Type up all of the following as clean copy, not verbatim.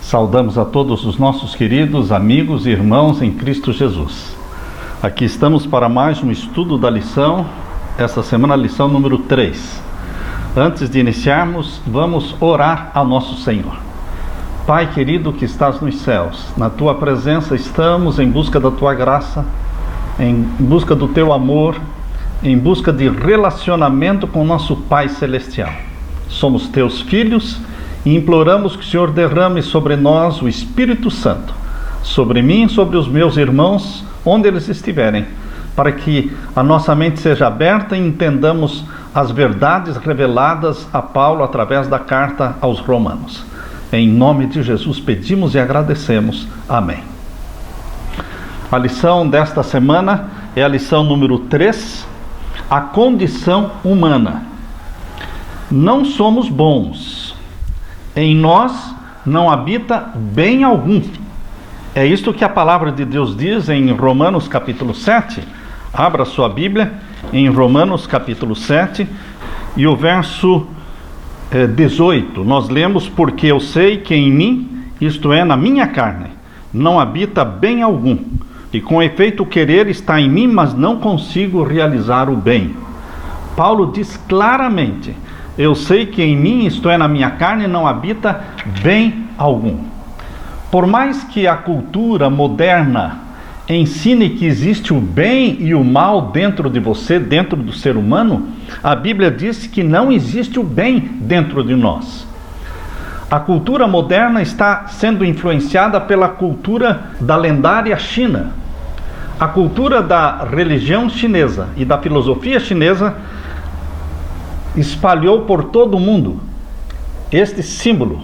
Saudamos a todos os nossos queridos amigos e irmãos em Cristo Jesus. Aqui estamos para mais um estudo da lição, esta semana a lição número 3. Antes de iniciarmos, vamos orar ao nosso Senhor. Pai querido que estás nos céus, na Tua presença estamos em busca da Tua graça, em busca do Teu amor, em busca de relacionamento com nosso Pai Celestial. Somos Teus filhos e imploramos que o Senhor derrame sobre nós o Espírito Santo, sobre mim e sobre os meus irmãos, onde eles estiverem, para que a nossa mente seja aberta e entendamos as verdades reveladas a Paulo através da carta aos Romanos. Em nome de Jesus pedimos e agradecemos. Amém. A lição desta semana é a lição número 3, a condição humana. Não somos bons. Em nós não habita bem algum. É isto que a palavra de Deus diz em Romanos capítulo 7. Abra sua Bíblia em Romanos capítulo 7 e o verso 18. Nós lemos: porque eu sei que em mim, isto é, na minha carne, não habita bem algum. E com efeito o querer está em mim, mas não consigo realizar o bem. Paulo diz claramente: eu sei que em mim, isto é, na minha carne, não habita bem algum. Por mais que a cultura moderna ensine que existe o bem e o mal dentro de você, dentro do ser humano, a Bíblia diz que não existe o bem dentro de nós. A cultura moderna está sendo influenciada pela cultura da lendária China. A cultura da religião chinesa e da filosofia chinesa espalhou por todo o mundo este símbolo,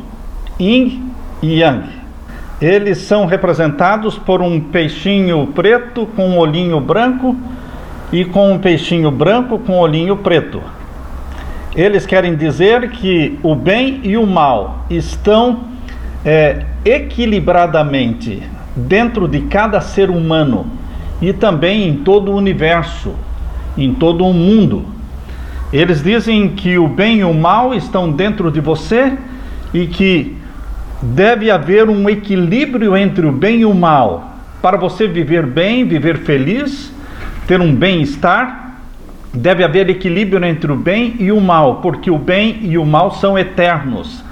Yin e Yang. Eles são representados por um peixinho preto com um olhinho branco e com um peixinho branco com um olhinho preto. Eles querem dizer que o bem e o mal estão equilibradamente dentro de cada ser humano e também em todo o universo, em todo o mundo. Eles dizem que o bem e o mal estão dentro de você e que deve haver um equilíbrio entre o bem e o mal para você viver bem, viver feliz, ter um bem-estar. Deve haver equilíbrio entre o bem e o mal, porque o bem e o mal são eternos.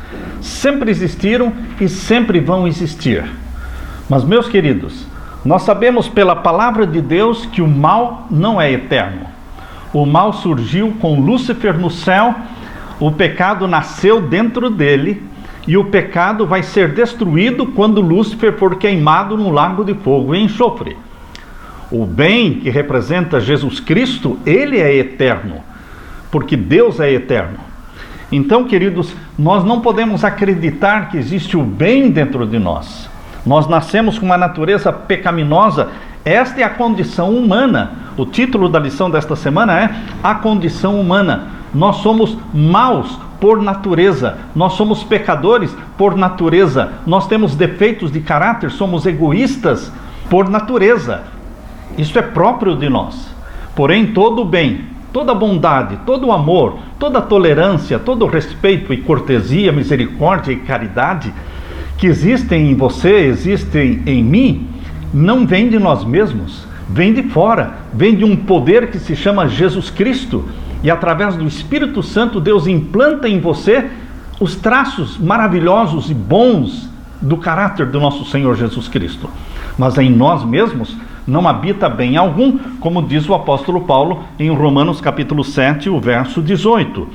Sempre existiram e sempre vão existir. Mas, meus queridos, nós sabemos pela palavra de Deus que o mal não é eterno. O mal surgiu com Lúcifer no céu, o pecado nasceu dentro dele e o pecado vai ser destruído quando Lúcifer for queimado no lago de fogo e enxofre. O bem, que representa Jesus Cristo, ele é eterno, porque Deus é eterno. Então, queridos, nós não podemos acreditar que existe o bem dentro de nós. Nós nascemos com uma natureza pecaminosa. Esta é a condição humana. O título da lição desta semana é A Condição Humana. Nós somos maus por natureza, nós somos pecadores por natureza, nós temos defeitos de caráter, somos egoístas por natureza. Isso é próprio de nós. Porém, todo o bem, toda a bondade, todo o amor, toda a tolerância, todo o respeito e cortesia, misericórdia e caridade que existem em você, existem em mim, não vem de nós mesmos, vem de fora, vem de um poder que se chama Jesus Cristo. E através do Espírito Santo, Deus implanta em você os traços maravilhosos e bons do caráter do nosso Senhor Jesus Cristo. Mas em nós mesmos não habita bem algum, como diz o apóstolo Paulo em Romanos capítulo 7, o verso 18.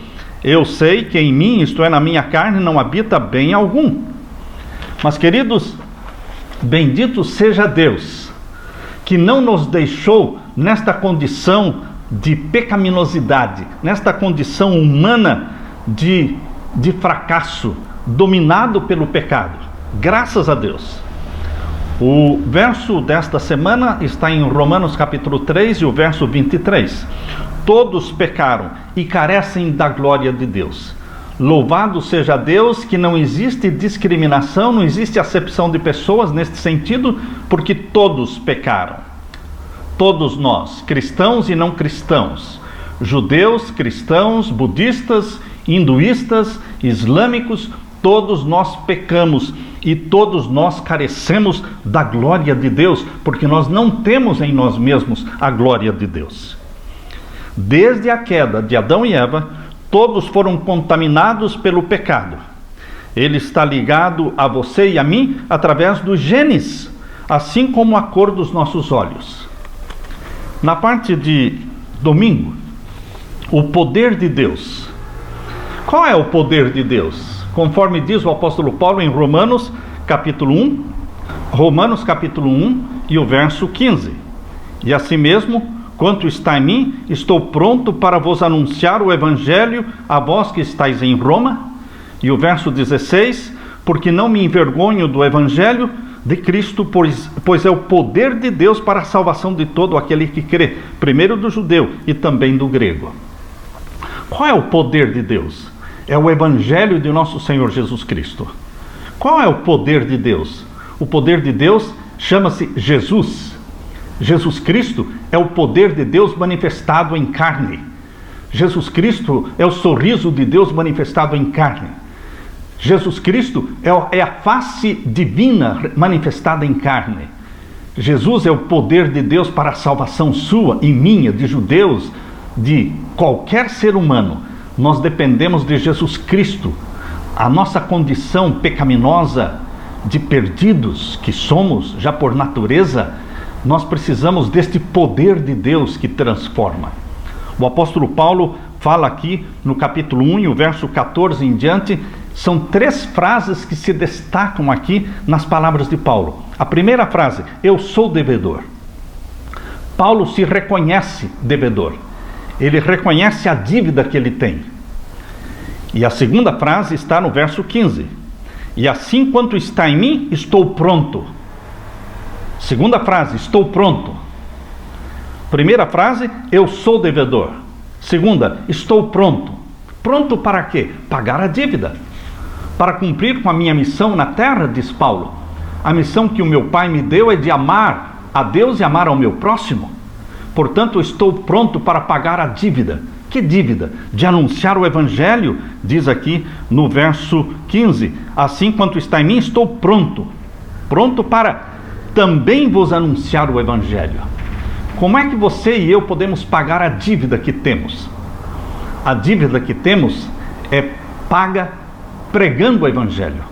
Eu sei que em mim, isto é, na minha carne, não habita bem algum. Mas, queridos, bendito seja Deus, que não nos deixou nesta condição de pecaminosidade, nesta condição humana de fracasso, dominado pelo pecado. Graças a Deus. O verso desta semana está em Romanos capítulo 3 e o verso 23. Todos pecaram e carecem da glória de Deus. Louvado seja Deus que não existe discriminação, não existe acepção de pessoas neste sentido, porque todos pecaram. Todos nós, cristãos e não cristãos, judeus, cristãos, budistas, hinduístas, islâmicos, todos nós pecamos E todos nós carecemos da glória de Deus, porque nós não temos em nós mesmos a glória de Deus. Desde a queda de Adão e Eva, todos foram contaminados pelo pecado. Ele está ligado a você e a mim através dos genes, assim como a cor dos nossos olhos. Na parte de domingo, o poder de Deus. Qual é o poder de Deus? Conforme diz o apóstolo Paulo em Romanos capítulo 1, e o verso 15. E assim mesmo, quanto está em mim, estou pronto para vos anunciar o evangelho a vós que estáis em Roma. E o verso 16, porque não me envergonho do evangelho de Cristo, pois é o poder de Deus para a salvação de todo aquele que crê, primeiro do judeu e também do grego. Qual é o poder de Deus? É o evangelho de nosso Senhor Jesus Cristo. Qual é o poder de Deus? O poder de Deus chama-se Jesus. Jesus Cristo é o poder de Deus manifestado em carne. Jesus Cristo é o sorriso de Deus manifestado em carne. Jesus Cristo é a face divina manifestada em carne. Jesus é o poder de Deus para a salvação sua e minha, de judeus, de qualquer ser humano. Nós dependemos de Jesus Cristo. A nossa condição pecaminosa de perdidos que somos, já por natureza, nós precisamos deste poder de Deus que transforma. O apóstolo Paulo fala aqui no capítulo 1 e o verso 14 em diante, são 3 frases que se destacam aqui nas palavras de Paulo. A primeira frase, eu sou devedor. Paulo se reconhece devedor. Ele reconhece a dívida que ele tem. E a segunda frase está no verso 15. E assim quanto está em mim, estou pronto. Segunda frase, estou pronto. Primeira frase, eu sou devedor. Segunda, estou pronto. Pronto para quê? Pagar a dívida. Para cumprir com a minha missão na terra, diz Paulo. A missão que o meu Pai me deu é de amar a Deus e amar ao meu próximo. Portanto, eu estou pronto para pagar a dívida. Que dívida? De anunciar o evangelho, diz aqui no verso 15. Assim quanto está em mim, estou pronto. Pronto para também vos anunciar o evangelho. Como é que você e eu podemos pagar a dívida que temos? A dívida que temos é paga pregando o evangelho,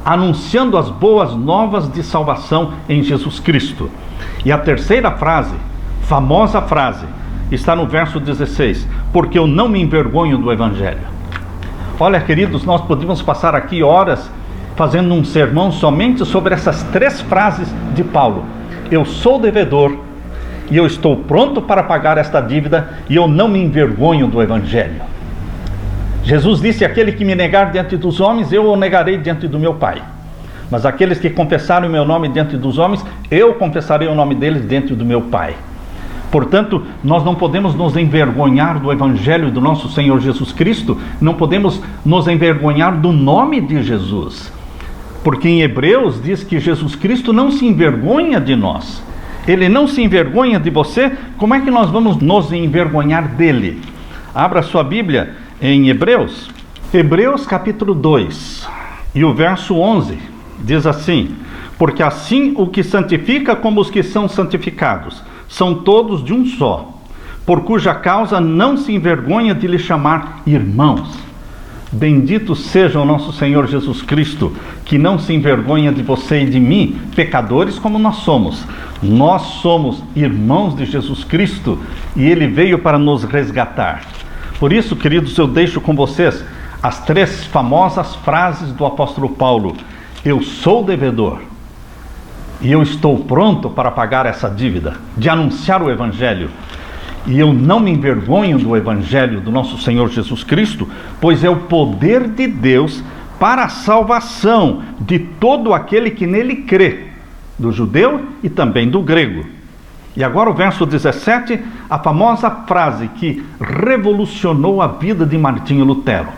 anunciando as boas novas de salvação em Jesus Cristo. E a terceira frase, famosa frase, está no verso 16, porque eu não me envergonho do evangelho. Olha, queridos, nós podíamos passar aqui horas fazendo um sermão somente sobre essas 3 frases de Paulo. Eu sou devedor, e eu estou pronto para pagar esta dívida, e eu não me envergonho do evangelho. Jesus disse, aquele que me negar diante dos homens, eu o negarei diante do meu Pai. Mas aqueles que confessarem o meu nome diante dos homens, eu confessarei o nome deles diante do meu Pai. Portanto, nós não podemos nos envergonhar do evangelho do nosso Senhor Jesus Cristo, não podemos nos envergonhar do nome de Jesus. Porque em Hebreus diz que Jesus Cristo não se envergonha de nós. Ele não se envergonha de você, como é que nós vamos nos envergonhar dele? Abra sua Bíblia em Hebreus. Hebreus capítulo 2 e o verso 11 diz assim: porque assim o que santifica como os que são santificados são todos de um só, por cuja causa não se envergonha de lhe chamar irmãos. Bendito seja o nosso Senhor Jesus Cristo, que não se envergonha de você e de mim, pecadores como nós somos. Nós somos irmãos de Jesus Cristo e Ele veio para nos resgatar. Por isso, queridos, eu deixo com vocês as 3 famosas frases do apóstolo Paulo. Eu sou devedor e eu estou pronto para pagar essa dívida, de anunciar o evangelho. E eu não me envergonho do evangelho do nosso Senhor Jesus Cristo, pois é o poder de Deus para a salvação de todo aquele que nele crê, do judeu e também do grego. E agora o verso 17, a famosa frase que revolucionou a vida de Martinho Lutero.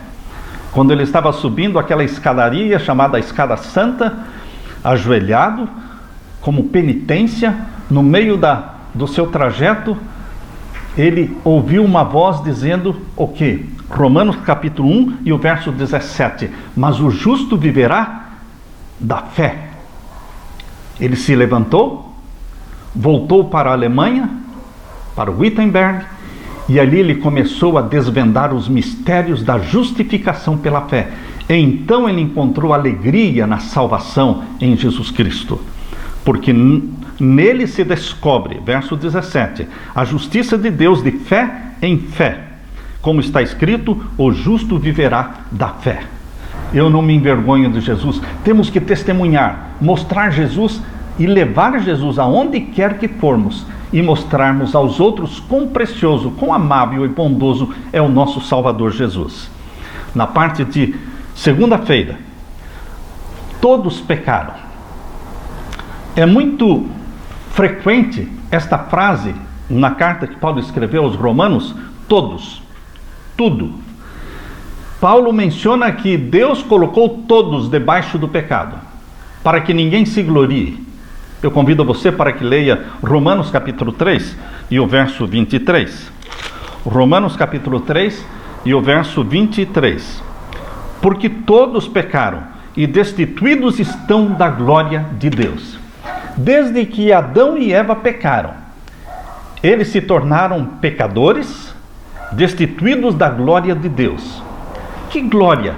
Quando ele estava subindo aquela escadaria chamada Escada Santa, ajoelhado, como penitência, no meio do seu trajeto, ele ouviu uma voz dizendo o quê? Romanos capítulo 1 e o verso 17. Mas o justo viverá da fé. Ele se levantou, voltou para a Alemanha, para Wittenberg, e ali ele começou a desvendar os mistérios da justificação pela fé. Então ele encontrou alegria na salvação em Jesus Cristo, porque nele se descobre, verso 17, a justiça de Deus de fé em fé. Como está escrito, o justo viverá da fé. Eu não me envergonho de Jesus. Temos que testemunhar, mostrar Jesus e levar Jesus aonde quer que formos e mostrarmos aos outros quão precioso, quão amável e bondoso é o nosso Salvador Jesus. Na parte de segunda-feira, todos pecaram. É muito frequente esta frase na carta que Paulo escreveu aos Romanos, todos, tudo. Paulo menciona que Deus colocou todos debaixo do pecado, para que ninguém se glorie. Eu convido você para que leia Romanos capítulo 3 e o verso 23. Romanos capítulo 3 e o verso 23. Porque todos pecaram e destituídos estão da glória de Deus. Desde que Adão e Eva pecaram, eles se tornaram pecadores, destituídos da glória de Deus. Que glória?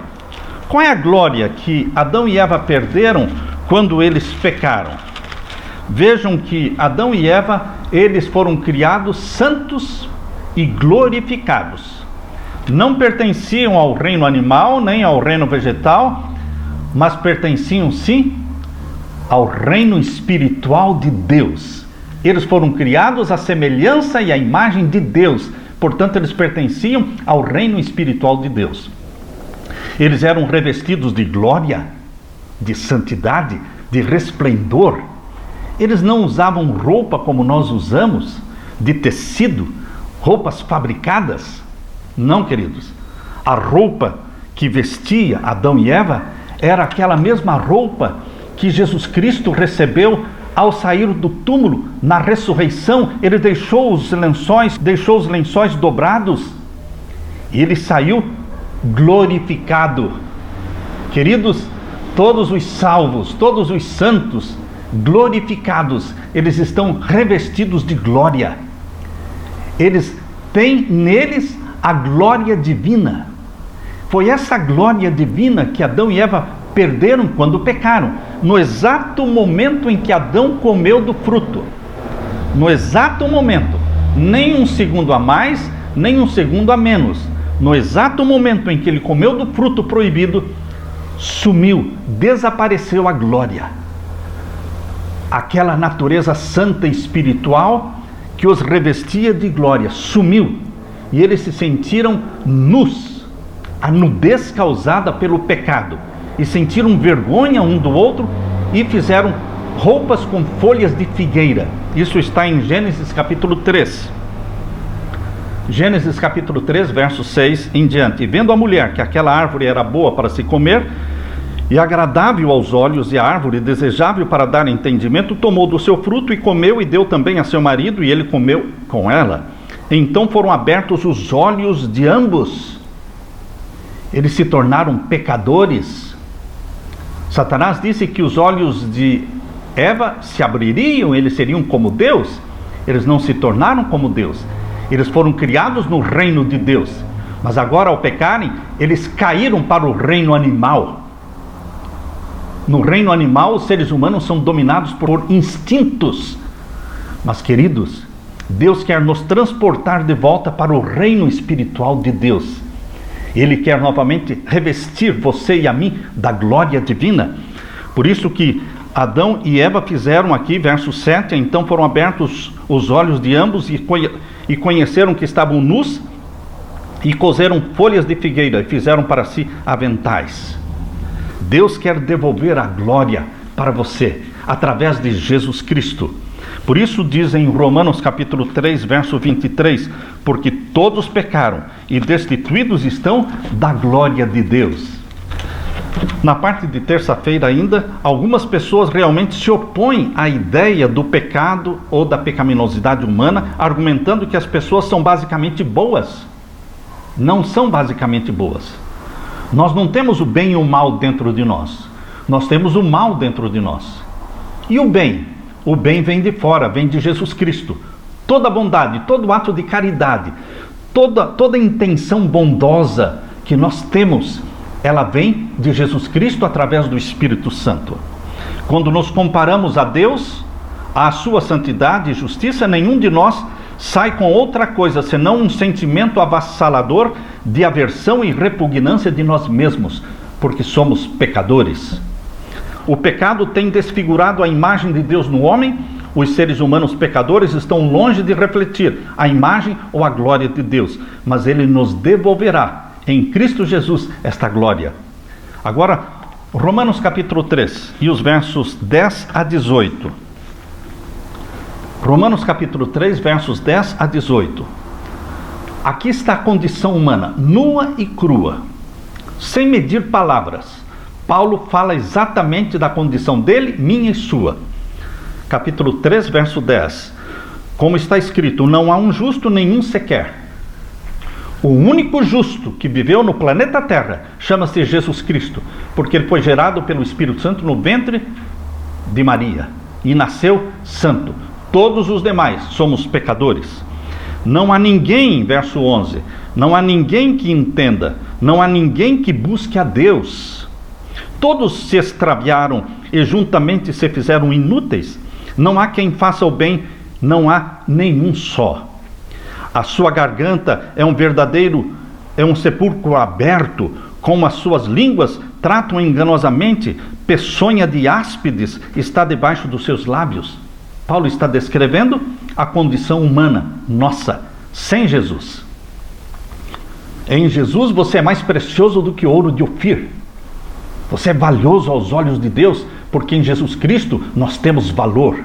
Qual é a glória que Adão e Eva perderam quando eles pecaram? Vejam que Adão e Eva, eles foram criados santos e glorificados. Não pertenciam ao reino animal, nem ao reino vegetal, mas pertenciam sim ao reino espiritual de Deus. Eles foram criados à semelhança e à imagem de Deus, portanto eles pertenciam ao reino espiritual de Deus. Eles eram revestidos de glória, de santidade, de resplendor. Eles não usavam roupa como nós usamos, de tecido, roupas fabricadas. Não, queridos. A roupa que vestia Adão e Eva era aquela mesma roupa que Jesus Cristo recebeu ao sair do túmulo. Na ressurreição, ele deixou os lençóis dobrados e ele saiu glorificado. Queridos, todos os salvos, todos os santos glorificados, eles estão revestidos de glória. Eles têm neles a glória divina. Foi essa glória divina que Adão e Eva perderam quando pecaram. No exato momento em que Adão comeu do fruto, no exato momento, nem um segundo a mais, nem um segundo a menos, no exato momento em que ele comeu do fruto proibido, sumiu, desapareceu a glória. Aquela natureza santa e espiritual que os revestia de glória sumiu, e eles se sentiram nus, a nudez causada pelo pecado, e sentiram vergonha um do outro e fizeram roupas com folhas de figueira. Isso está em Gênesis capítulo 3. Gênesis capítulo 3, verso 6 em diante. E vendo a mulher que aquela árvore era boa para se comer, e agradável aos olhos, e a árvore desejável para dar entendimento, tomou do seu fruto e comeu, e deu também a seu marido, e ele comeu com ela. Então foram abertos os olhos de ambos. Eles se tornaram pecadores. Satanás disse que os olhos de Eva se abririam, eles seriam como Deus. Eles não se tornaram como Deus. Eles foram criados no reino de Deus. Mas agora, ao pecarem, eles caíram para o reino animal. No reino animal, os seres humanos são dominados por instintos. Mas, queridos, Deus quer nos transportar de volta para o reino espiritual de Deus. Ele quer novamente revestir você e a mim da glória divina. Por isso que Adão e Eva fizeram aqui, verso 7, então foram abertos os olhos de ambos e conheceram que estavam nus, e coseram folhas de figueira e fizeram para si aventais. Deus quer devolver a glória para você, através de Jesus Cristo. Por isso diz em Romanos capítulo 3, verso 23, porque todos pecaram e destituídos estão da glória de Deus. Na parte de terça-feira ainda, algumas pessoas realmente se opõem à ideia do pecado ou da pecaminosidade humana, argumentando que as pessoas são basicamente boas. Não são basicamente boas. Nós não temos o bem e o mal dentro de nós. Nós temos o mal dentro de nós. E o bem? O bem vem de fora, vem de Jesus Cristo. Toda bondade, todo ato de caridade, toda intenção bondosa que nós temos, ela vem de Jesus Cristo através do Espírito Santo. Quando nos comparamos a Deus, à sua santidade e justiça, nenhum de nós sai com outra coisa senão um sentimento avassalador de aversão e repugnância de nós mesmos, porque somos pecadores. O pecado tem desfigurado a imagem de Deus no homem. Os seres humanos pecadores estão longe de refletir a imagem ou a glória de Deus, mas Ele nos devolverá em Cristo Jesus esta glória. Agora, Romanos capítulo 3 e os versos 10 a 18. Romanos capítulo 3, versos 10 a 18. Aqui está a condição humana, nua e crua, sem medir palavras. Paulo fala exatamente da condição dele, minha e sua. Capítulo 3, verso 10. Como está escrito, não há um justo nenhum sequer. O único justo que viveu no planeta Terra chama-se Jesus Cristo, porque ele foi gerado pelo Espírito Santo no ventre de Maria e nasceu santo. Todos os demais somos pecadores. Não há ninguém, verso 11, não há ninguém que entenda, não há ninguém que busque a Deus. Todos se extraviaram e juntamente se fizeram inúteis. Não há quem faça o bem, não há nenhum só. A sua garganta é um sepulcro aberto, com as suas línguas tratam enganosamente, peçonha de áspides está debaixo dos seus lábios. Paulo está descrevendo a condição humana, nossa, sem Jesus. Em Jesus você é mais precioso do que ouro de Ofir. Você é valioso aos olhos de Deus, porque em Jesus Cristo nós temos valor.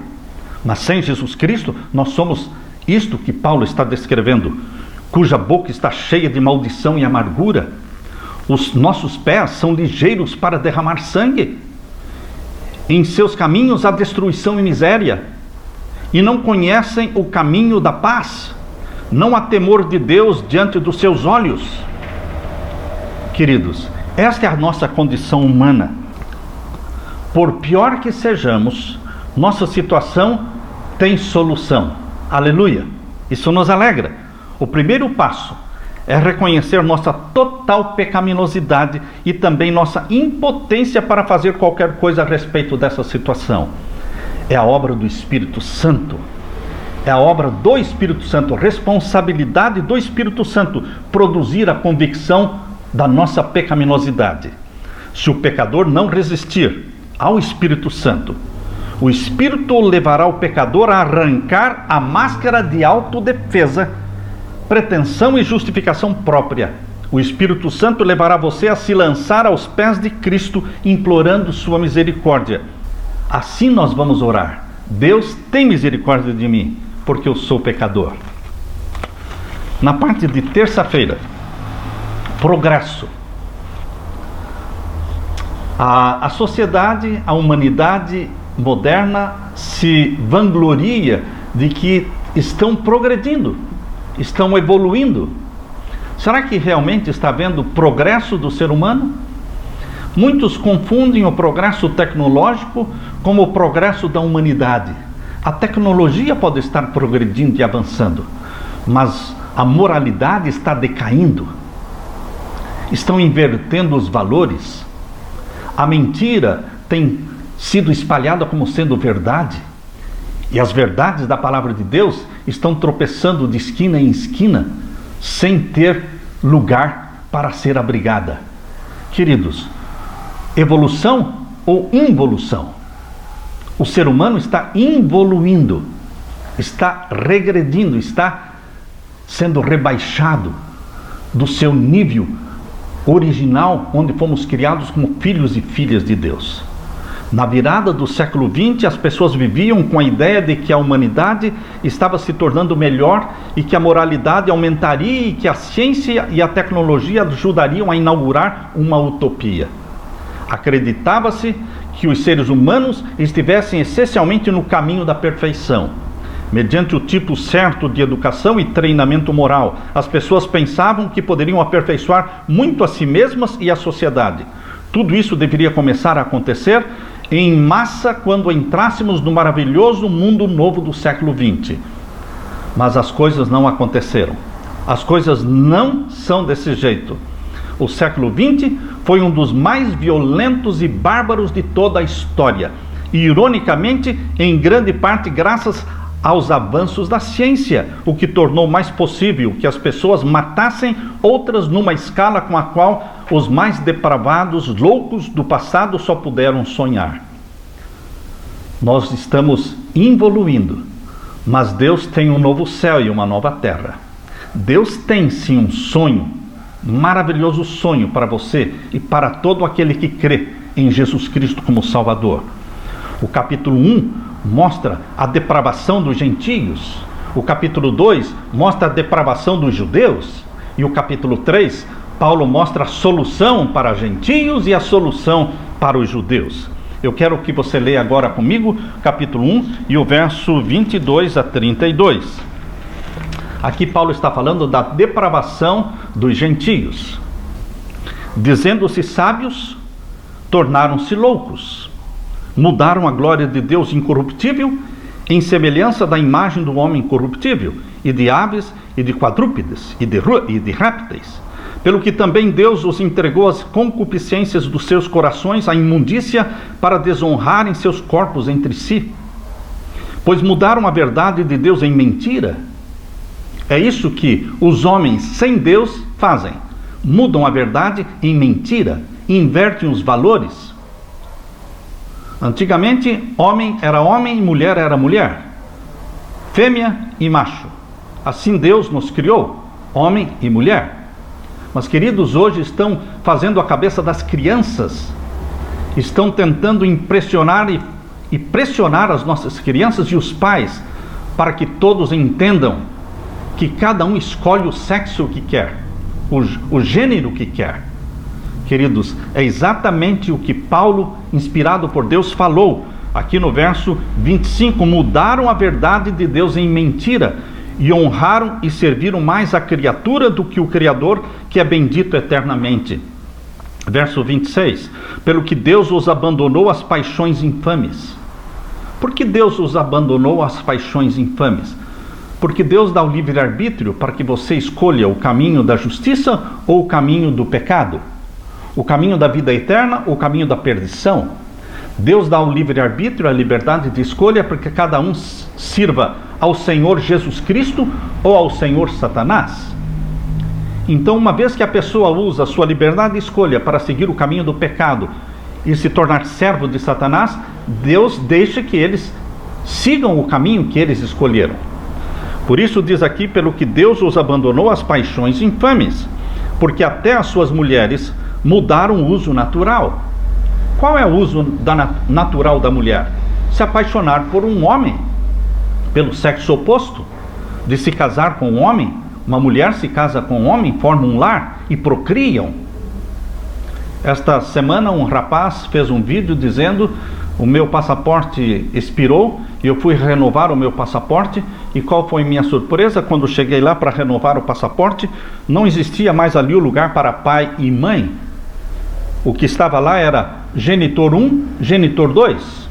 Mas sem Jesus Cristo nós somos isto que Paulo está descrevendo, cuja boca está cheia de maldição e amargura. Os nossos pés são ligeiros para derramar sangue. Em seus caminhos há destruição e miséria. E não conhecem o caminho da paz. Não há temor de Deus diante dos seus olhos. Queridos, esta é a nossa condição humana. Por pior que sejamos, nossa situação tem solução. Aleluia! Isso nos alegra. O primeiro passo é reconhecer nossa total pecaminosidade e também nossa impotência para fazer qualquer coisa a respeito dessa situação. É a obra do Espírito Santo. É a obra do Espírito Santo, responsabilidade do Espírito Santo, produzir a convicção da nossa pecaminosidade. Se o pecador não resistir ao Espírito Santo, o Espírito levará o pecador a arrancar a máscara de autodefesa, pretensão e justificação própria. O Espírito Santo levará você a se lançar aos pés de Cristo, implorando sua misericórdia. Assim nós vamos orar: Deus, tem misericórdia de mim, porque eu sou pecador. Na parte de terça-feira, progresso. A sociedade, a humanidade moderna se vangloria de que estão progredindo, estão evoluindo. Será que realmente está havendo progresso do ser humano? Muitos confundem o progresso tecnológico como o progresso da humanidade. A tecnologia pode estar progredindo e avançando, mas a moralidade está decaindo. Estão invertendo os valores. A mentira tem sido espalhada como sendo verdade, e as verdades da palavra de Deus estão tropeçando de esquina em esquina, sem ter lugar para ser abrigada. Queridos, evolução ou involução? O ser humano está involuindo, está regredindo, está sendo rebaixado do seu nível original, onde fomos criados como filhos e filhas de Deus. Na virada do século XX, as pessoas viviam com a ideia de que a humanidade estava se tornando melhor e que a moralidade aumentaria e que a ciência e a tecnologia ajudariam a inaugurar uma utopia. Acreditava-se que os seres humanos estivessem essencialmente no caminho da perfeição. Mediante o tipo certo de educação e treinamento moral, as pessoas pensavam que poderiam aperfeiçoar muito a si mesmas e a sociedade. Tudo isso deveria começar a acontecer em massa quando entrássemos no maravilhoso mundo novo do século XX. Mas as coisas não aconteceram. As coisas não são desse jeito. O século XX foi um dos mais violentos e bárbaros de toda a história. E, ironicamente, em grande parte graças aos avanços da ciência, o que tornou mais possível que as pessoas matassem outras numa escala com a qual os mais depravados, loucos do passado só puderam sonhar. Nós estamos evoluindo, mas Deus tem um novo céu e uma nova terra. Deus tem sim um sonho, maravilhoso sonho para você e para todo aquele que crê em Jesus Cristo como Salvador. O capítulo 1 mostra a depravação dos gentios. O capítulo 2 mostra a depravação dos judeus. E o capítulo 3, Paulo mostra a solução para gentios e a solução para os judeus. Eu quero que você leia agora comigo, capítulo 1 e o verso 22 a 32. Aqui Paulo está falando da depravação dos gentios. Dizendo-se sábios, tornaram-se loucos. Mudaram a glória de Deus incorruptível em semelhança da imagem do homem corruptível, e de aves, e de quadrúpedes, e de répteis. Pelo que também Deus os entregou às concupiscências dos seus corações, à imundícia, para desonrarem seus corpos entre si. Pois mudaram a verdade de Deus em mentira. É isso que os homens sem Deus fazem. Mudam a verdade em mentira, invertem os valores. Antigamente, homem era homem e mulher era mulher, fêmea e macho. Assim Deus nos criou, homem e mulher. Mas, queridos, hoje estão fazendo a cabeça das crianças, estão tentando impressionar e pressionar as nossas crianças e os pais, para que todos entendam que cada um escolhe o sexo que quer, o gênero que quer. Queridos, é exatamente o que Paulo, inspirado por Deus, falou aqui no verso 25. Mudaram a verdade de Deus em mentira e honraram e serviram mais a criatura do que o Criador, que é bendito eternamente. Verso 26. Pelo que Deus os abandonou às paixões infames. Por que Deus os abandonou às paixões infames? Porque Deus dá o livre-arbítrio para que você escolha o caminho da justiça ou o caminho do pecado. O caminho da vida eterna ou o caminho da perdição. Deus dá o livre-arbítrio, a liberdade de escolha, para que cada um sirva ao Senhor Jesus Cristo ou ao Senhor Satanás. Então, uma vez que a pessoa usa a sua liberdade de escolha para seguir o caminho do pecado e se tornar servo de Satanás, Deus deixa que eles sigam o caminho que eles escolheram. Por isso diz aqui, pelo que Deus os abandonou às paixões infames, porque até as suas mulheres mudaram o uso natural. Qual é o uso natural da mulher? Se apaixonar por um homem, pelo sexo oposto, de se casar com um homem. Uma mulher se casa com um homem, forma um lar e procriam. Esta semana um rapaz fez um vídeo dizendo: o meu passaporte expirou e eu fui renovar o meu passaporte, e qual foi minha surpresa? Quando cheguei lá para renovar o passaporte, não existia mais ali o lugar para pai e mãe. O que estava lá era genitor 1, genitor 2.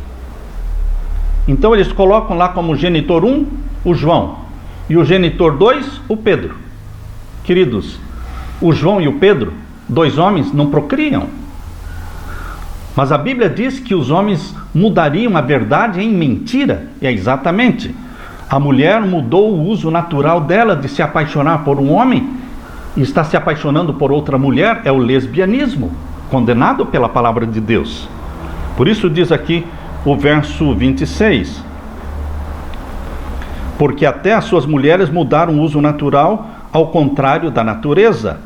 Então eles colocam lá como genitor 1 o João e o genitor 2 o Pedro. Queridos, o João e o Pedro, dois homens, não procriam. Mas a Bíblia diz que os homens mudariam a verdade em mentira. E é exatamente. A mulher mudou o uso natural dela de se apaixonar por um homem e está se apaixonando por outra mulher. É o lesbianismo, condenado pela palavra de Deus. Por isso diz aqui o verso 26. Porque até as suas mulheres mudaram o uso natural ao contrário da natureza.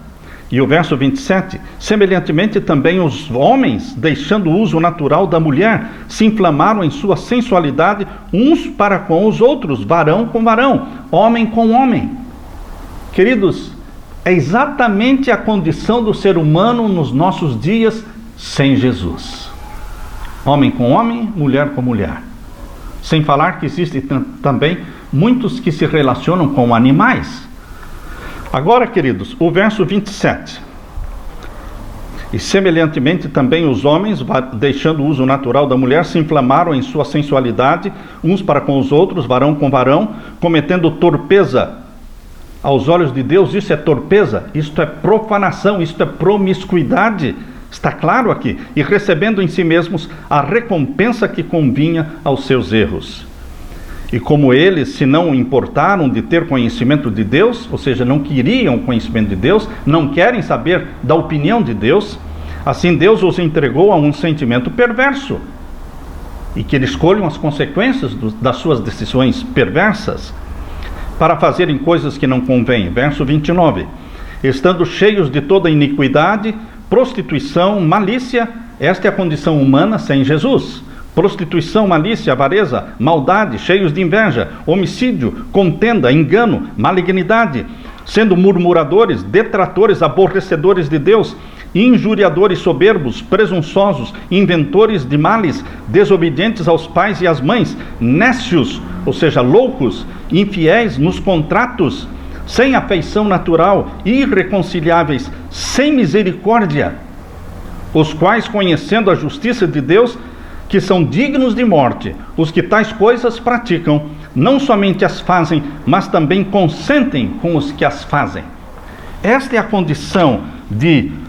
E o verso 27, semelhantemente também os homens, deixando o uso natural da mulher, se inflamaram em sua sensualidade uns para com os outros, varão com varão, homem com homem. Queridos, é exatamente a condição do ser humano nos nossos dias sem Jesus. Homem com homem, mulher com mulher. Sem falar que existem também muitos que se relacionam com animais. Agora, queridos, o verso 27. E semelhantemente também os homens, deixando o uso natural da mulher, se inflamaram em sua sensualidade, uns para com os outros, varão com varão, cometendo torpeza aos olhos de Deus. Isso é torpeza, isto é profanação, isto é promiscuidade, está claro aqui, e recebendo em si mesmos a recompensa que convinha aos seus erros. E como eles se não importaram de ter conhecimento de Deus, ou seja, não queriam o conhecimento de Deus, não querem saber da opinião de Deus, assim Deus os entregou a um sentimento perverso, e que eles escolham as consequências das suas decisões perversas, para fazerem coisas que não convêm. Verso 29. Estando cheios de toda iniquidade, prostituição, malícia, esta é a condição humana sem Jesus. Prostituição, malícia, avareza, maldade, cheios de inveja, homicídio, contenda, engano, malignidade, sendo murmuradores, detratores, aborrecedores de Deus, injuriadores, soberbos, presunçosos, inventores de males, desobedientes aos pais e às mães, nécios, ou seja, loucos, infiéis nos contratos, sem afeição natural, irreconciliáveis, sem misericórdia, os quais, conhecendo a justiça de Deus, que são dignos de morte, os que tais coisas praticam, não somente as fazem, mas também consentem com os que as fazem. Esta é a condição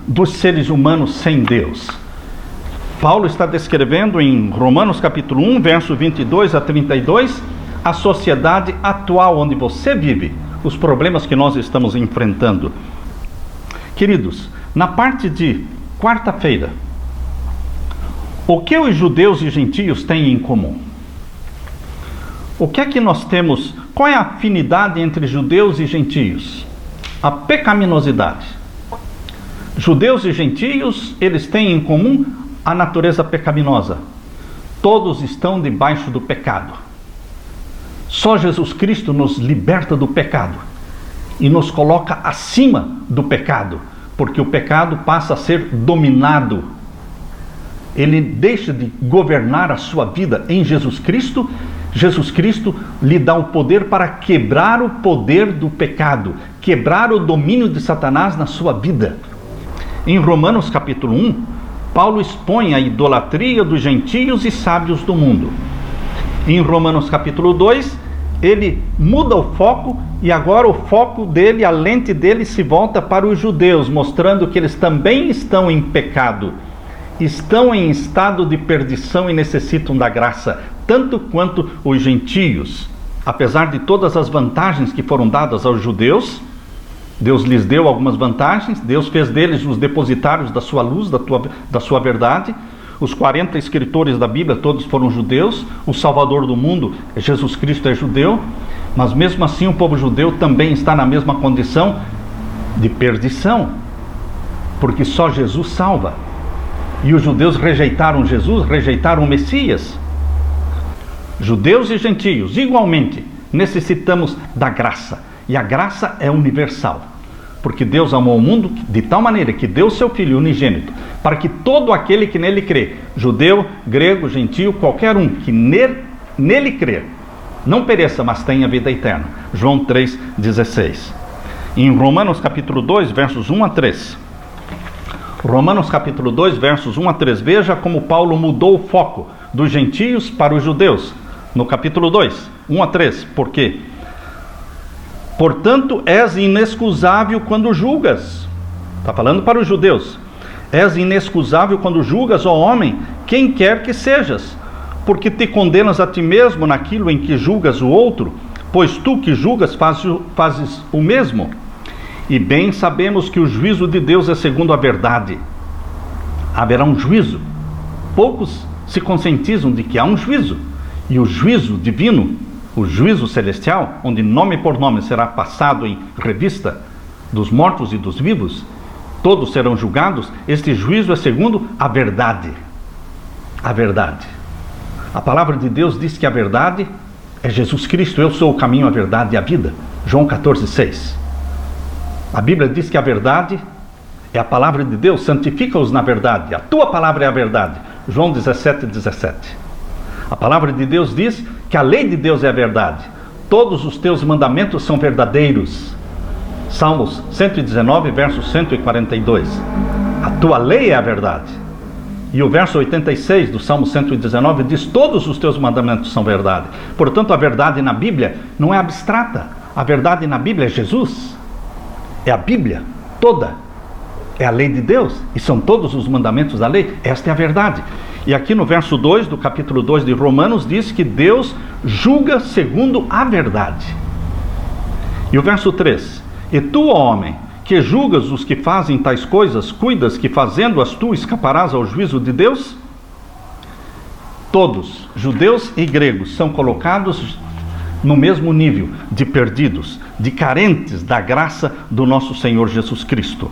dos seres humanos sem Deus. Paulo está descrevendo em Romanos capítulo 1, verso 22 a 32, a sociedade atual onde você vive, os problemas que nós estamos enfrentando. Queridos, na parte de quarta-feira, o que os judeus e gentios têm em comum? O que é que nós temos? Qual é a afinidade entre judeus e gentios? A pecaminosidade. Judeus e gentios, eles têm em comum a natureza pecaminosa. Todos estão debaixo do pecado. Só Jesus Cristo nos liberta do pecado e nos coloca acima do pecado, porque o pecado passa a ser dominado. Ele deixa de governar a sua vida em Jesus Cristo. Jesus Cristo lhe dá o poder para quebrar o poder do pecado, quebrar o domínio de Satanás na sua vida. Em Romanos capítulo 1, Paulo expõe a idolatria dos gentios e sábios do mundo. Em Romanos capítulo 2, ele muda o foco e agora o foco dele, a lente dele se volta para os judeus, mostrando que eles também estão em pecado, estão em estado de perdição e necessitam da graça, tanto quanto os gentios. Apesar de todas as vantagens que foram dadas aos judeus, Deus lhes deu algumas vantagens, Deus fez deles os depositários da sua luz, da sua verdade. Os 40 escritores da Bíblia, todos foram judeus. O Salvador do mundo, Jesus Cristo, é judeu. Mas mesmo assim o povo judeu também está na mesma condição de perdição, porque só Jesus salva. E os judeus rejeitaram Jesus, rejeitaram o Messias. Judeus e gentios, igualmente, necessitamos da graça. E a graça é universal, porque Deus amou o mundo de tal maneira que deu seu Filho unigênito, para que todo aquele que nele crê, judeu, grego, gentio, qualquer um que nele crer, não pereça, mas tenha vida eterna. João 3,16. Em Romanos capítulo 2, versos 1 a 3. Romanos capítulo 2, versos 1 a 3. Veja como Paulo mudou o foco dos gentios para os judeus. No capítulo 2, 1 a 3. Por quê? Portanto, és inexcusável quando julgas. Está falando para os judeus. És inexcusável quando julgas, ó homem, quem quer que sejas, porque te condenas a ti mesmo naquilo em que julgas o outro, pois tu que julgas fazes o mesmo. E bem sabemos que o juízo de Deus é segundo a verdade. Haverá um juízo. Poucos se conscientizam de que há um juízo. E o juízo divino, o juízo celestial, onde nome por nome será passado em revista dos mortos e dos vivos, todos serão julgados. Este juízo é segundo a verdade. A verdade. A palavra de Deus diz que a verdade é Jesus Cristo. Eu sou o caminho, a verdade e a vida. João 14,6. A Bíblia diz que a verdade é a palavra de Deus. Santifica-os na verdade. A tua palavra é a verdade. João 17,17. A palavra de Deus diz que a lei de Deus é a verdade. Todos os teus mandamentos são verdadeiros. Salmos 119, verso 142. A tua lei é a verdade. E o verso 86 do Salmo 119 diz: todos os teus mandamentos são verdade. Portanto, a verdade na Bíblia não é abstrata. A verdade na Bíblia é Jesus. É a Bíblia toda. É a lei de Deus. E são todos os mandamentos da lei. Esta é a verdade. E aqui no verso 2 do capítulo 2 de Romanos diz que Deus julga segundo a verdade. E o verso 3: e tu, ó homem, que julgas os que fazem tais coisas, cuidas que fazendo-as tu escaparás ao juízo de Deus? Todos, judeus e gregos, são colocados no mesmo nível de perdidos, de carentes da graça do nosso Senhor Jesus Cristo.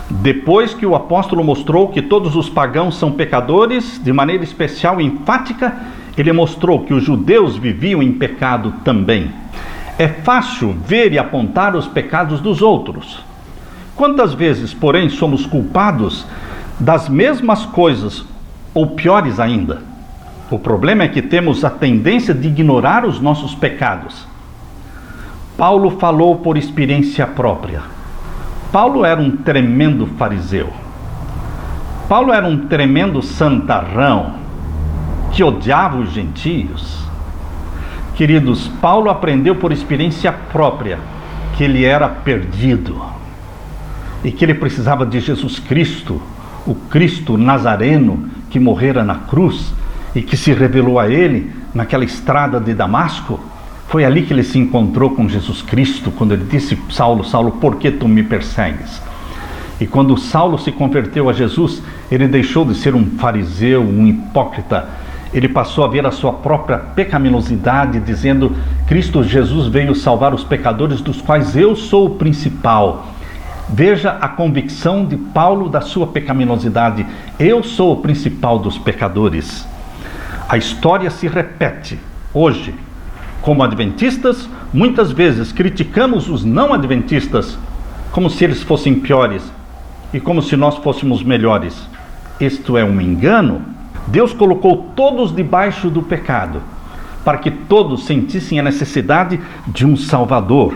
Depois que o apóstolo mostrou que todos os pagãos são pecadores, de maneira especial e enfática, ele mostrou que os judeus viviam em pecado também. É fácil ver e apontar os pecados dos outros. Quantas vezes, porém, somos culpados das mesmas coisas, ou piores ainda? O problema é que temos a tendência de ignorar os nossos pecados. Paulo falou por experiência própria. Paulo era um tremendo fariseu. Paulo era um tremendo santarrão que odiava os gentios. Queridos, Paulo aprendeu por experiência própria que ele era perdido e que ele precisava de Jesus Cristo, o Cristo Nazareno que morrera na cruz e que se revelou a ele naquela estrada de Damasco. Foi ali que ele se encontrou com Jesus Cristo, quando ele disse: Saulo, Saulo, por que tu me persegues? E quando Saulo se converteu a Jesus, ele deixou de ser um fariseu, um hipócrita. Ele passou a ver a sua própria pecaminosidade, dizendo: Cristo Jesus veio salvar os pecadores, dos quais eu sou o principal. Veja a convicção de Paulo da sua pecaminosidade: eu sou o principal dos pecadores. A história se repete hoje. Como adventistas, muitas vezes criticamos os não adventistas como se eles fossem piores e como se nós fôssemos melhores. Isto é um engano. Deus colocou todos debaixo do pecado, para que todos sentissem a necessidade de um Salvador.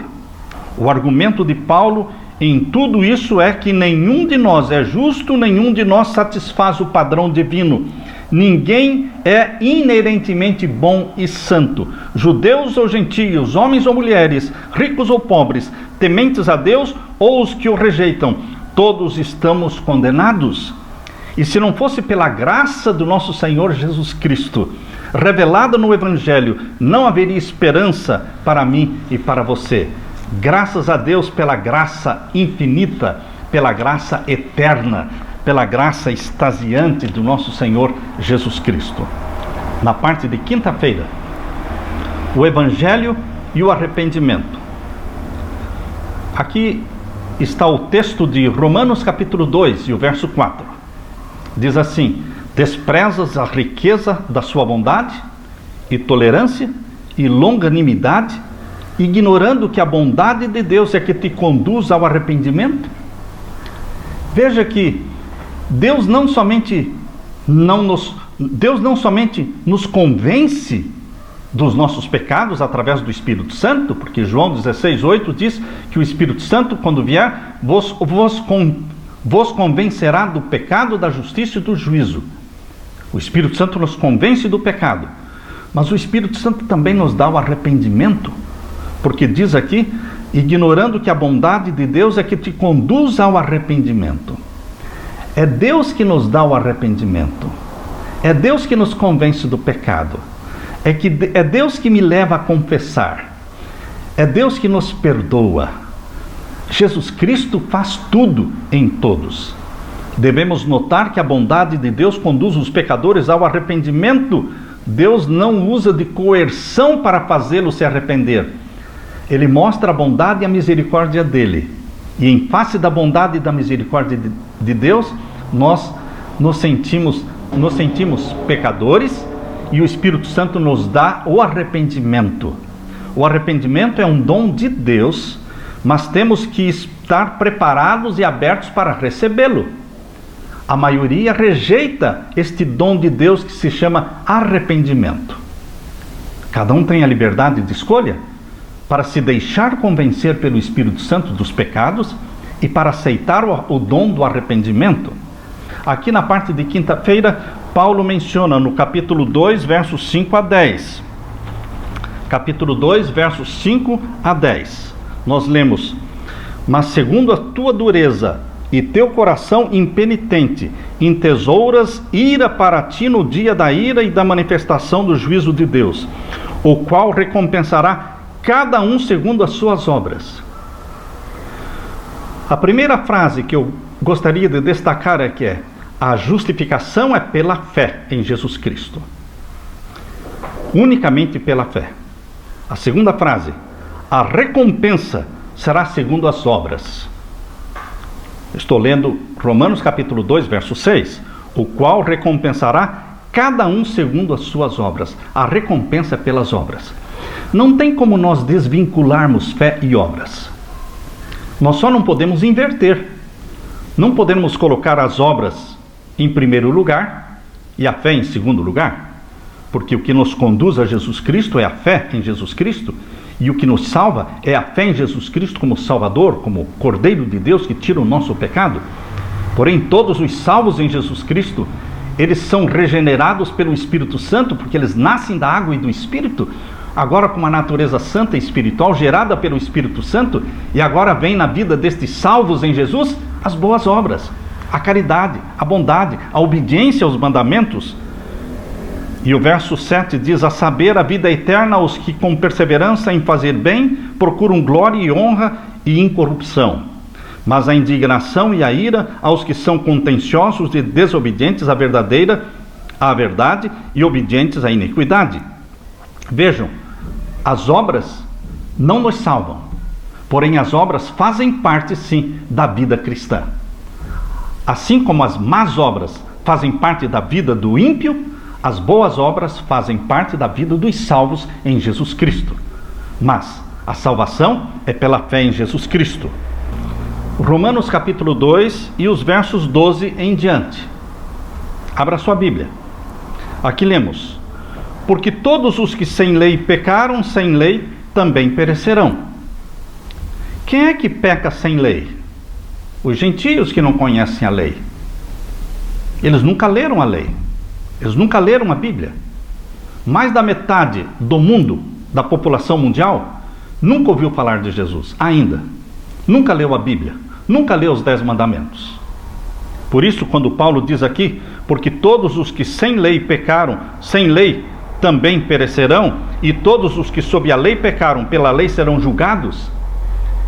O argumento de Paulo em tudo isso é que nenhum de nós é justo, nenhum de nós satisfaz o padrão divino. Ninguém é inerentemente bom e santo. Judeus ou gentios, homens ou mulheres, ricos ou pobres, tementes a Deus ou os que o rejeitam, todos estamos condenados. E se não fosse pela graça do nosso Senhor Jesus Cristo, revelada no Evangelho, não haveria esperança para mim e para você. Graças a Deus pela graça infinita, pela graça eterna, pela graça extasiante do nosso Senhor Jesus Cristo. Na parte de quinta-feira, o Evangelho e o arrependimento. Aqui está o texto de Romanos capítulo 2 e o verso 4. Diz assim: desprezas a riqueza da sua bondade e tolerância e longanimidade, ignorando que a bondade de Deus é que te conduz ao arrependimento? Veja que Deus não somente nos convence dos nossos pecados através do Espírito Santo, porque João 16:8 diz que o Espírito Santo, quando vier, vos convencerá do pecado, da justiça e do juízo. O Espírito Santo nos convence do pecado, mas o Espírito Santo também nos dá o arrependimento, porque diz aqui: ignorando que a bondade de Deus é que te conduz ao arrependimento. É Deus que nos dá o arrependimento. É Deus que nos convence do pecado. É Deus que me leva a confessar. É Deus que nos perdoa. Jesus Cristo faz tudo em todos. Devemos notar que a bondade de Deus conduz os pecadores ao arrependimento. Deus não usa de coerção para fazê-los se arrepender. Ele mostra a bondade e a misericórdia dele. E em face da bondade e da misericórdia de Deus, nós nos sentimos pecadores, e o Espírito Santo nos dá o arrependimento. O arrependimento é um dom de Deus, mas temos que estar preparados e abertos para recebê-lo. A maioria rejeita este dom de Deus que se chama arrependimento. Cada um tem a liberdade de escolha. para se deixar convencer pelo Espírito Santo dos pecados e para aceitar o dom do arrependimento. Aqui na parte de quinta-feira, Paulo menciona no capítulo 2, versos 5 a 10. Capítulo 2, versos 5 a 10. Nós lemos: mas segundo a tua dureza e teu coração impenitente, entesouras ira para ti no dia da ira e da manifestação do juízo de Deus, o qual recompensará cada um segundo as suas obras. A primeira frase que eu gostaria de destacar é que a justificação é pela fé em Jesus Cristo. Unicamente pela fé. A segunda frase: a recompensa será segundo as obras. Estou lendo Romanos capítulo 2, verso 6. O qual recompensará cada um segundo as suas obras. A recompensa é pelas obras. Não tem como nós desvincularmos fé e obras. Nós só não podemos inverter. Não podemos colocar as obras em primeiro lugar e a fé em segundo lugar. Porque o que nos conduz a Jesus Cristo é a fé em Jesus Cristo. E o que nos salva é a fé em Jesus Cristo como Salvador, como Cordeiro de Deus que tira o nosso pecado. Porém, todos os salvos em Jesus Cristo, eles são regenerados pelo Espírito Santo, porque eles nascem da água e do Espírito, agora com uma natureza santa e espiritual, gerada pelo Espírito Santo, e agora vem na vida destes salvos em Jesus as boas obras, a caridade, a bondade, a obediência aos mandamentos. E o verso 7 diz: a saber, a vida eterna aos que com perseverança em fazer bem procuram glória e honra e incorrupção, mas a indignação e a ira aos que são contenciosos e desobedientes à verdade e obedientes à iniquidade. Vejam, as obras não nos salvam, porém as obras fazem parte sim da vida cristã. Assim como as más obras fazem parte da vida do ímpio, as boas obras fazem parte da vida dos salvos em Jesus Cristo. Mas a salvação é pela fé em Jesus Cristo. Romanos capítulo 2 e os versos 12 em diante. Abra sua Bíblia. Aqui lemos: porque todos os que sem lei pecaram, sem lei também perecerão. Quem é que peca sem lei? Os gentios que não conhecem a lei. Eles nunca leram a lei. Eles nunca leram a Bíblia. Mais da metade do mundo, da população mundial, nunca ouviu falar de Jesus, ainda. Nunca leu a Bíblia, nunca leu os 10 mandamentos. Por isso, quando Paulo diz aqui: porque todos os que sem lei pecaram, sem lei também perecerão, e todos os que sob a lei pecaram, pela lei serão julgados.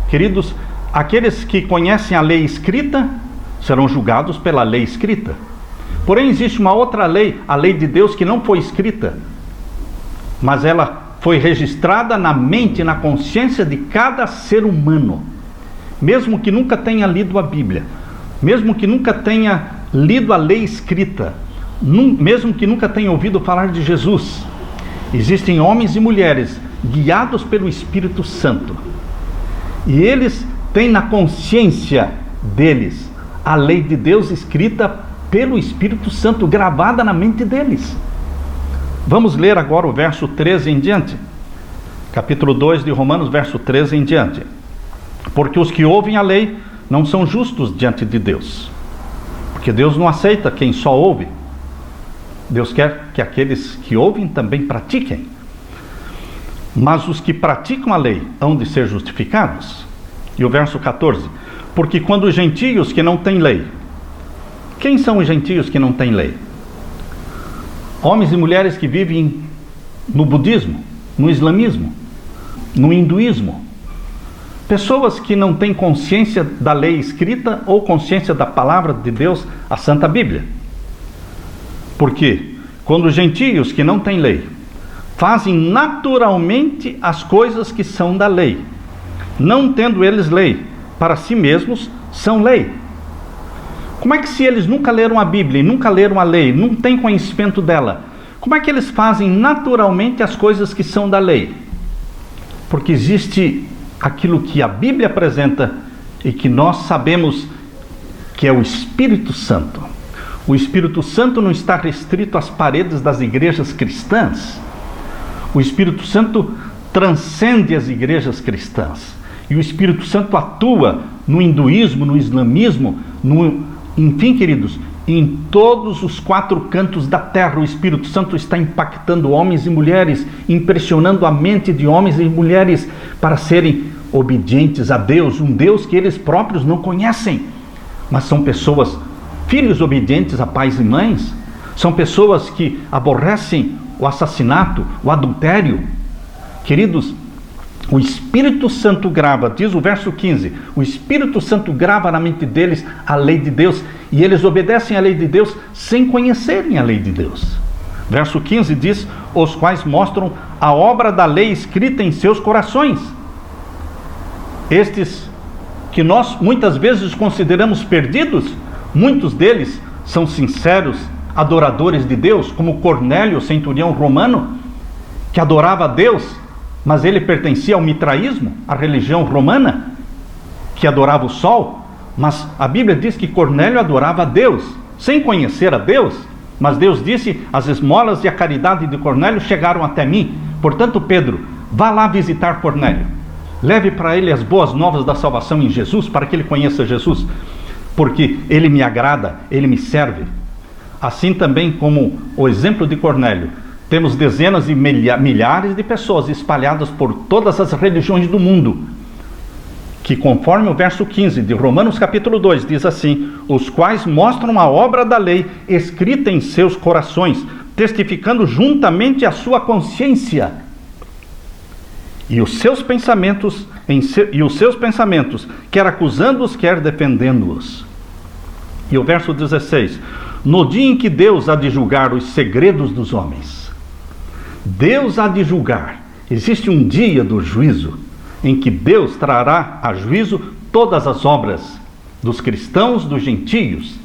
Queridos, aqueles que conhecem a lei escrita, serão julgados pela lei escrita. Porém, existe uma outra lei, a lei de Deus, que não foi escrita, mas ela foi registrada na mente e na consciência de cada ser humano, mesmo que nunca tenha lido a Bíblia, mesmo que nunca tenha lido a lei escrita, mesmo que nunca tenha ouvido falar de Jesus. Existem homens e mulheres guiados pelo Espírito Santo, e eles têm na consciência deles a lei de Deus escrita pelo Espírito Santo, gravada na mente deles. Vamos ler agora o verso 13 em diante. Capítulo 2 de Romanos, verso 13 em diante. Porque os que ouvem a lei não são justos diante de Deus. Porque Deus não aceita quem só ouve. Deus quer que aqueles que ouvem também pratiquem. Mas os que praticam a lei hão de ser justificados. E o verso 14. Porque quando os gentios que não têm lei... Quem são os gentios que não têm lei? Homens e mulheres que vivem no budismo, no islamismo, no hinduísmo. Pessoas que não têm consciência da lei escrita ou consciência da palavra de Deus, a Santa Bíblia. Porque quando os gentios que não têm lei fazem naturalmente as coisas que são da lei, não tendo eles lei, para si mesmos são lei. Como é que, se eles nunca leram a Bíblia e nunca leram a lei, não têm conhecimento dela, como é que eles fazem naturalmente as coisas que são da lei? Porque existe aquilo que a Bíblia apresenta e que nós sabemos que é o Espírito Santo. O Espírito Santo não está restrito às paredes das igrejas cristãs. O Espírito Santo transcende as igrejas cristãs. E o Espírito Santo atua no hinduísmo, no islamismo, enfim, queridos, em todos os 4 cantos da terra. O Espírito Santo está impactando homens e mulheres, impressionando a mente de homens e mulheres para serem obedientes a Deus, um Deus que eles próprios não conhecem, mas são pessoas, filhos obedientes a pais e mães, são pessoas que aborrecem o assassinato, o adultério. Queridos, o Espírito Santo grava, diz o verso 15, o Espírito Santo grava na mente deles a lei de Deus, e eles obedecem à lei de Deus sem conhecerem a lei de Deus. Verso 15 diz, os quais mostram a obra da lei escrita em seus corações. Estes que nós muitas vezes consideramos perdidos, muitos deles são sinceros adoradores de Deus, como Cornélio, centurião romano, que adorava a Deus, mas ele pertencia ao mitraísmo, à religião romana, que adorava o sol. Mas a Bíblia diz que Cornélio adorava a Deus, sem conhecer a Deus. Mas Deus disse, as esmolas e a caridade de Cornélio chegaram até mim. Portanto, Pedro, vá lá visitar Cornélio. Leve para ele as boas novas da salvação em Jesus, para que ele conheça Jesus, porque ele me agrada, ele me serve. Assim também como o exemplo de Cornélio, temos dezenas e milhares de pessoas espalhadas por todas as religiões do mundo, que conforme o verso 15 de Romanos capítulo 2 diz assim, os quais mostram a obra da lei escrita em seus corações, testificando juntamente a sua consciência, e os seus pensamentos, quer acusando-os, quer defendendo-os. E o verso 16, no dia em que Deus há de julgar os segredos dos homens. Deus há de julgar. Existe um dia do juízo, em que Deus trará a juízo todas as obras dos cristãos, dos gentios.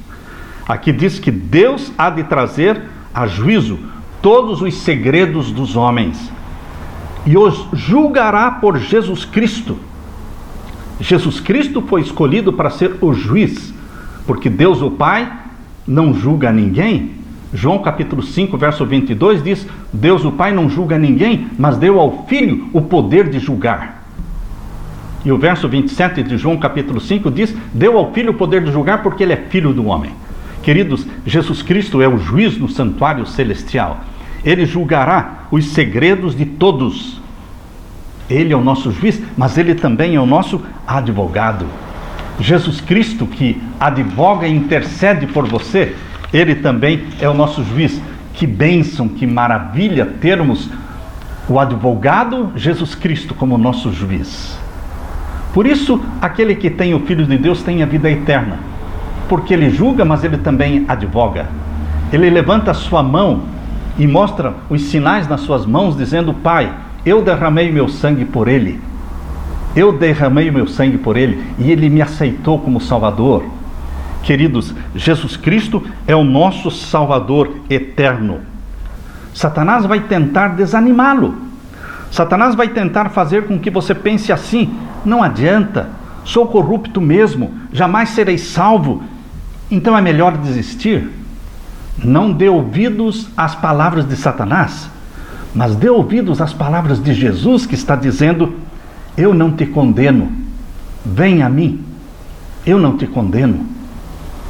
Aqui diz que Deus há de trazer a juízo todos os segredos dos homens, e os julgará por Jesus Cristo. Jesus Cristo foi escolhido para ser o juiz, porque Deus o Pai não julga ninguém. João capítulo 5, verso 22 diz, Deus o Pai não julga ninguém, mas deu ao Filho o poder de julgar. E o verso 27 de João capítulo 5 diz, deu ao Filho o poder de julgar porque ele é filho do homem. Queridos, Jesus Cristo é o juiz no santuário celestial. Ele julgará os segredos de todos. Ele é o nosso juiz, mas ele também é o nosso advogado. Jesus Cristo, que advoga e intercede por você, ele também é o nosso juiz. Que bênção, que maravilha termos o advogado Jesus Cristo como nosso juiz. Por isso, aquele que tem o Filho de Deus tem a vida eterna, porque ele julga, mas ele também advoga. Ele levanta a sua mão e mostra os sinais nas suas mãos, dizendo, Pai, eu derramei meu sangue por ele. Eu derramei meu sangue por ele e ele me aceitou como Salvador. Queridos, Jesus Cristo é o nosso Salvador eterno. Satanás vai tentar desanimá-lo. Satanás vai tentar fazer com que você pense assim, não adianta, sou corrupto mesmo, jamais serei salvo, então é melhor desistir. Não dê ouvidos às palavras de Satanás, mas dê ouvidos às palavras de Jesus, que está dizendo, eu não te condeno, vem a mim, eu não te condeno,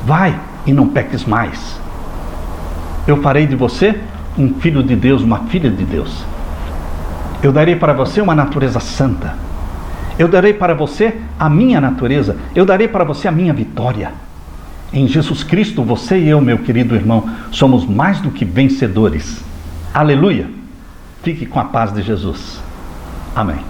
vai e não peques mais. Eu farei de você um filho de Deus, uma filha de Deus. Eu darei para você uma natureza santa. Eu darei para você a minha natureza. Eu darei para você a minha vitória. Em Jesus Cristo, você e eu, meu querido irmão, somos mais do que vencedores. Aleluia! Fique com a paz de Jesus. Amém.